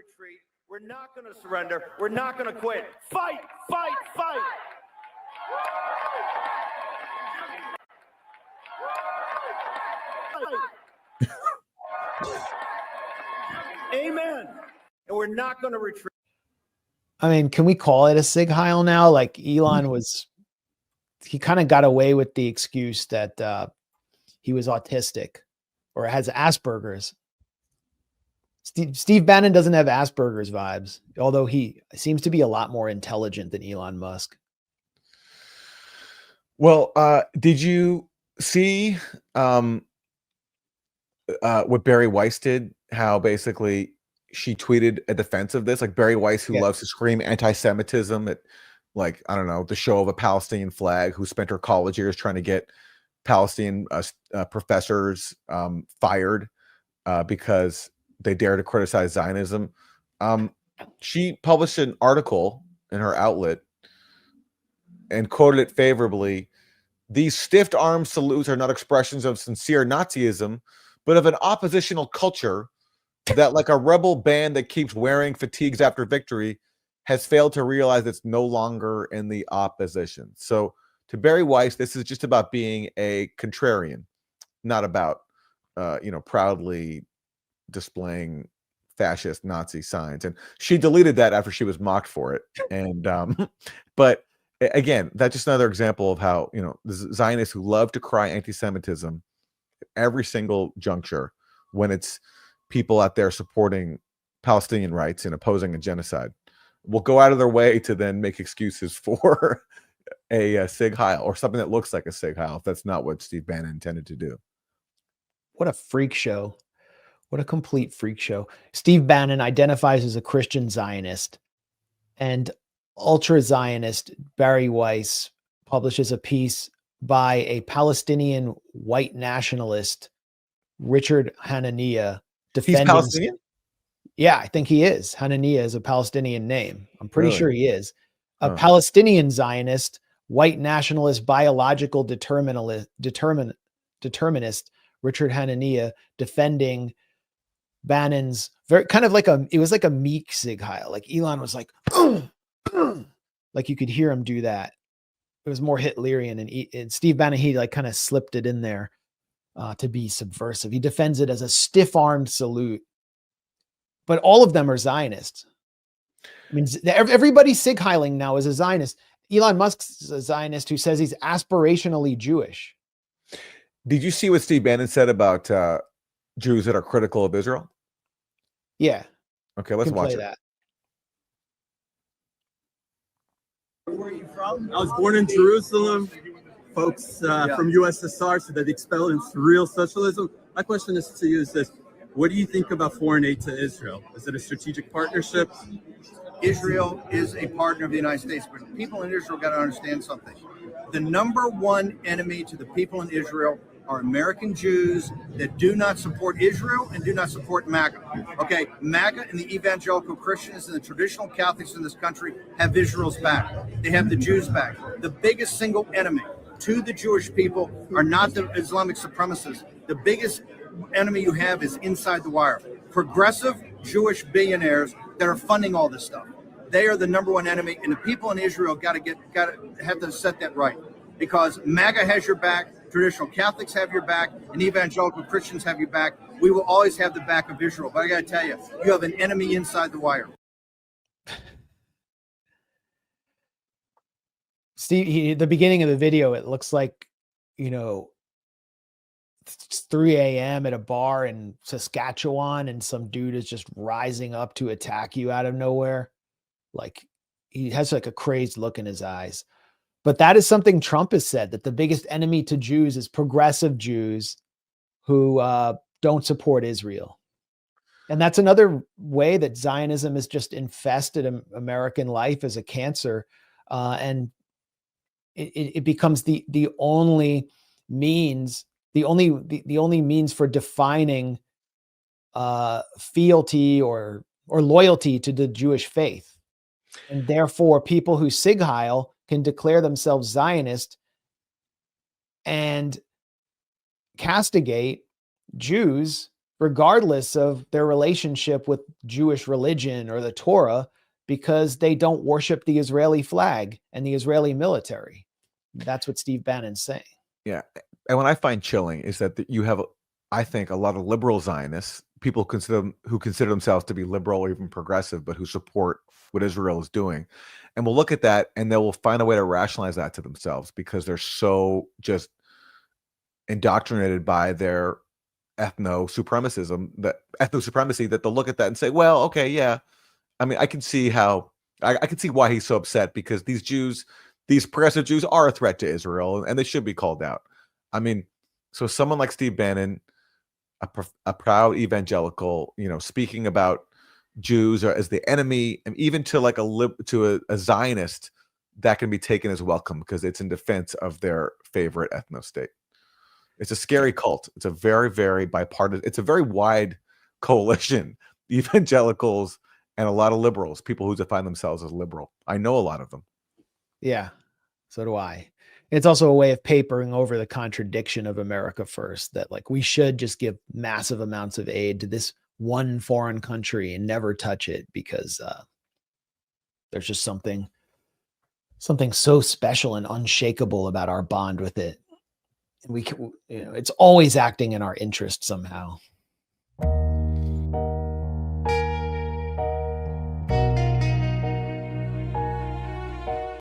retreat. We're not going to surrender. We're not going to quit. Fight, fight, fight. Amen. And we're not going to retreat. I mean, can we call it a sieg heil now? Like Elon was, he kind of got away with the excuse that he was autistic or has Asperger's. Steve Bannon doesn't have Asperger's vibes, although he seems to be a lot more intelligent than Elon Musk. Well, did you see what Bari Weiss did? How basically she tweeted a defense of this, like Bari Weiss, who loves to scream anti-Semitism at, like, I don't know, the show of a Palestinian flag, who spent her college years trying to get Palestinian professors fired because they dare to criticize Zionism. She published an article in her outlet and quoted it favorably. These stiff arm salutes are not expressions of sincere Nazism, but of an oppositional culture that, like a rebel band that keeps wearing fatigues after victory, has failed to realize it's no longer in the opposition. So to Bari Weiss, this is just about being a contrarian, not about, proudly displaying fascist Nazi signs. And she deleted that after she was mocked for it. And, but again, that's just another example of how, the Zionists who love to cry anti-Semitism at every single juncture when it's people out there supporting Palestinian rights and opposing a genocide will go out of their way to then make excuses for a sieg heil or something that looks like a sieg heil, if that's not what Steve Bannon intended to do. What a freak show. What a complete freak show. Steve Bannon identifies as a Christian Zionist, and ultra-Zionist Bari Weiss publishes a piece by a Palestinian white nationalist, Richard Hanania, defending. He's Palestinian? Yeah, I think he is. Hanania is a Palestinian name. I'm pretty Really? sure he is. A Palestinian Zionist, white nationalist, biological determinist, Richard Hanania, defending Bannon's it was like a meek sieg heil. Like Elon was like, like you could hear him do that. It was more Hitlerian, and Steve Bannon, he like kind of slipped it in there to be subversive. He defends it as a stiff-armed salute, but all of them are Zionists. I mean, everybody sieg heiling now is a Zionist. Elon Musk's a Zionist who says he's aspirationally Jewish. Did you see what Steve Bannon said about Jews that are critical of Israel? Yeah. Okay, let's watch it. That. Where are you from? I was born in Jerusalem. Folks from USSR, so that expelled into real socialism. My question is to you is this: what do you think about foreign aid to Israel? Is it a strategic partnership? Israel is a partner of the United States, but people in Israel got to understand something. The number one enemy to the people in Israel are American Jews that do not support Israel and do not support MAGA. Okay, MAGA and the evangelical Christians and the traditional Catholics in this country have Israel's back. They have the Jews' back. The biggest single enemy to the Jewish people are not the Islamic supremacists. The biggest enemy you have is inside the wire. Progressive Jewish billionaires that are funding all this stuff. They are the number one enemy, and the people in Israel have to set that right, because MAGA has your back, traditional Catholics have your back, and evangelical Christians have your back. We will always have the back of Israel. But I got to tell you, you have an enemy inside the wire. Steve, the beginning of the video, it looks like, it's 3 a.m. at a bar in Saskatchewan, and some dude is just rising up to attack you out of nowhere. Like, he has like a crazed look in his eyes. But that is something Trump has said, that the biggest enemy to Jews is progressive Jews who don't support Israel. And that's another way that Zionism has just infested American life as a cancer. And it becomes the only means, the only means for defining fealty or loyalty to the Jewish faith. And therefore, people who sieg heil can declare themselves Zionist and castigate Jews regardless of their relationship with Jewish religion or the Torah, because they don't worship the Israeli flag and the Israeli military. That's what Steve Bannon's saying. Yeah. And what I find chilling is that you have, I think, a lot of liberal Zionists, people who consider themselves to be liberal or even progressive, but who support what Israel is doing. And we'll look at that and they will find a way to rationalize that to themselves because they're so just indoctrinated by their ethno-supremacy that they'll look at that and say, well, okay, yeah. I mean, I can see how I can see why he's so upset, because these Jews, these progressive Jews, are a threat to Israel and they should be called out. I mean, so someone like Steve Bannon, a proud evangelical, speaking about Jews as the enemy, and even to like a Zionist, that can be taken as welcome because it's in defense of their favorite ethno state. It's a scary cult. It's a very, very bipartisan. It's a very wide coalition, evangelicals and a lot of liberals, people who define themselves as liberal. I know a lot of them. Yeah, so do I. It's also a way of papering over the contradiction of America First, that like we should just give massive amounts of aid to this one foreign country and never touch it because there's just something so special and unshakable about our bond with it. And we can, it's always acting in our interest somehow.